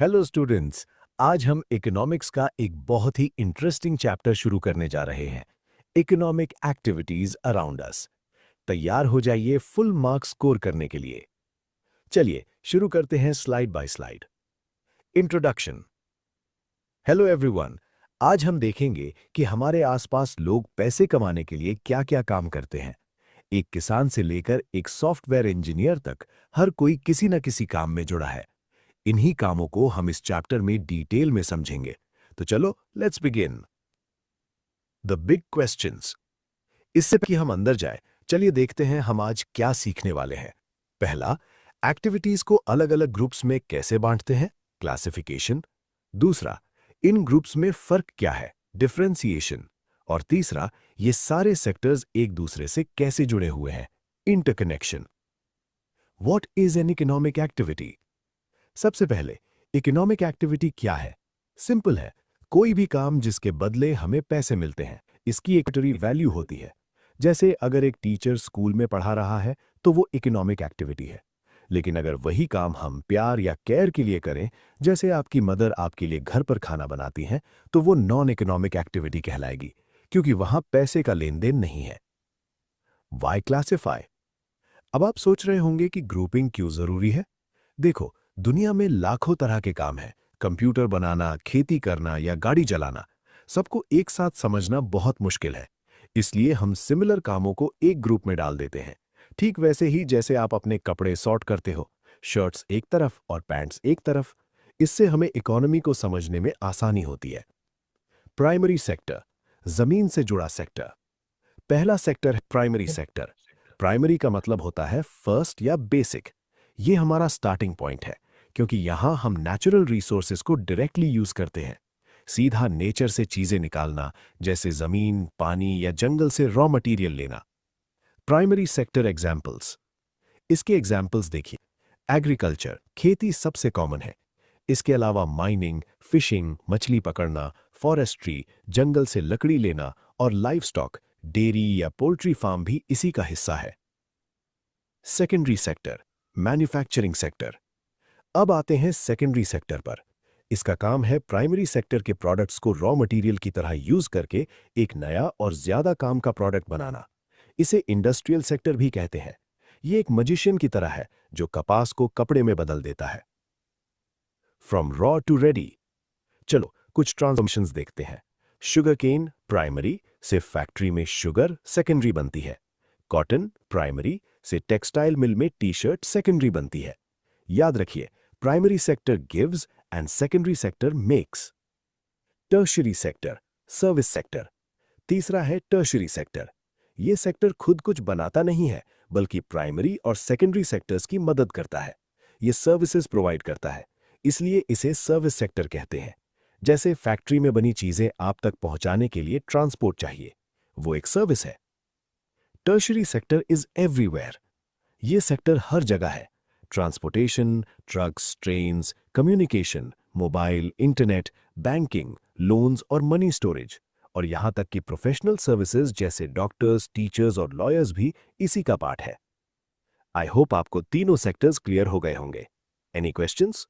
Hello students. आज हम economics का एक बहुत ही इंटरेस्टिंग चैप्टर शुरू करने जा रहे हैं। Economic activities around us. तैयार हो जाइए फुल मार्क्स स्कोर करने के लिए। चलिए शुरू करते हैं slide bye slide. Introduction. Hello everyone. आज हम देखेंगे कि हमारे आसपास लोग पैसे कमाने के लिए क्या-क्या काम करते हैं। एक किसान से लेकर एक सॉफ्टवेयर इंजीनियर तक हर कोई किसी न किसी काम में जुड़ा है। इन्हीं कामों को हम इस चैप्टर में डिटेल में समझेंगे। तो चलो let's begin. The big questions. इससे कि हम अंदर जाए, चलिए देखते हैं हम आज क्या सीखने वाले हैं। पहला, एक्टिविटीज को अलग अलग ग्रुप्स में कैसे बांटते हैं, क्लासिफिकेशन। दूसरा, इन ग्रुप्स में फर्क क्या है, डिफरेंशिएशन। और तीसरा, ये सारे सेक्टर्स एक दूसरे से कैसे जुड़े हुए हैं, interconnection. What is an economic activity? सबसे पहले, इकोनॉमिक एक्टिविटी क्या है? सिंपल है, कोई भी काम जिसके बदले हमें पैसे मिलते हैं, इसकी एक वैल्यू होती है। जैसे अगर एक टीचर स्कूल में पढ़ा रहा है तो वो इकोनॉमिक एक्टिविटी है। लेकिन अगर वही काम हम प्यार या केयर के लिए करें, जैसे आपकी मदर आपके लिए घर पर खाना बनाती हैं, तो वो नॉन इकोनॉमिक एक्टिविटी कहलाएगी, क्योंकि वहां पैसे का लेन देन नहीं है। Why classify. अब आप सोच रहे होंगे कि ग्रुपिंग क्यों जरूरी है। देखो, दुनिया में लाखों तरह के काम हैं। कंप्यूटर बनाना, खेती करना या गाड़ी चलाना, सबको एक साथ समझना बहुत मुश्किल है। इसलिए हम सिमिलर कामों को एक ग्रुप में डाल देते हैं। ठीक वैसे ही जैसे आप अपने कपड़े सॉर्ट करते हो, शर्ट्स एक तरफ और पैंट्स एक तरफ। इससे हमें इकोनॉमी को समझने में आसानी होती है। प्राइमरी सेक्टर, जमीन से जुड़ा सेक्टर। पहला सेक्टर है प्राइमरी सेक्टर। प्राइमरी का मतलब होता है फर्स्ट या बेसिक। ये हमारा स्टार्टिंग पॉइंट है, क्योंकि यहां हम नेचुरल रिसोर्सेज को डायरेक्टली यूज करते हैं। सीधा नेचर से चीजें निकालना, जैसे जमीन, पानी या जंगल से रॉ मटेरियल लेना। Primary sector examples. इसके एग्जाम्पल्स देखिए। एग्रीकल्चर, खेती सबसे कॉमन है। इसके अलावा माइनिंग, फिशिंग, मछली पकड़ना, फॉरेस्ट्री, जंगल से लकड़ी लेना और लाइवस्टॉक, डेयरी या पोल्ट्री फार्म भी इसी का हिस्सा है। Secondary sector, manufacturing sector. अब आते हैं सेकेंडरी सेक्टर पर। इसका काम है प्राइमरी सेक्टर के प्रोडक्ट्स को रॉ मटेरियल की तरह यूज करके एक नया और ज्यादा काम का प्रोडक्ट बनाना। इसे इंडस्ट्रियल सेक्टर भी कहते हैं। ये एक मजिशियन की तरह है जो कपास को कपड़े में बदल देता है। From raw to ready. चलो कुछ ट्रांसफॉर्मेशंस देखते हैं। शुगर केन प्राइमरी से फैक्ट्री में शुगर सेकेंडरी बनती है। कॉटन प्राइमरी से टेक्सटाइल मिल में टी शर्ट सेकेंडरी बनती है। याद रखिए, primary sector gives and secondary sector makes. Tertiary sector, service sector. तीसरा है टर्शियरी सेक्टर। यह सेक्टर खुद कुछ बनाता नहीं है, बल्कि प्राइमरी और सेकेंडरी सेक्टर्स की मदद करता है। यह सर्विसेज प्रोवाइड करता है, इसलिए इसे सर्विस सेक्टर कहते हैं। जैसे फैक्ट्री में बनी चीजें आप तक पहुंचाने के लिए ट्रांसपोर्ट चाहिए, वो एक सर्विस है। Tertiary sector is everywhere. ये सेक्टर हर जगह है। Transportation, trucks, trains, communication, mobile, internet, banking, loans और मनी स्टोरेज, और यहां तक कि प्रोफेशनल सर्विसेज जैसे डॉक्टर्स, टीचर्स और लॉयर्स भी इसी का पार्ट है। आई होप आपको तीनों सेक्टर्स क्लियर हो गए होंगे। Any questions?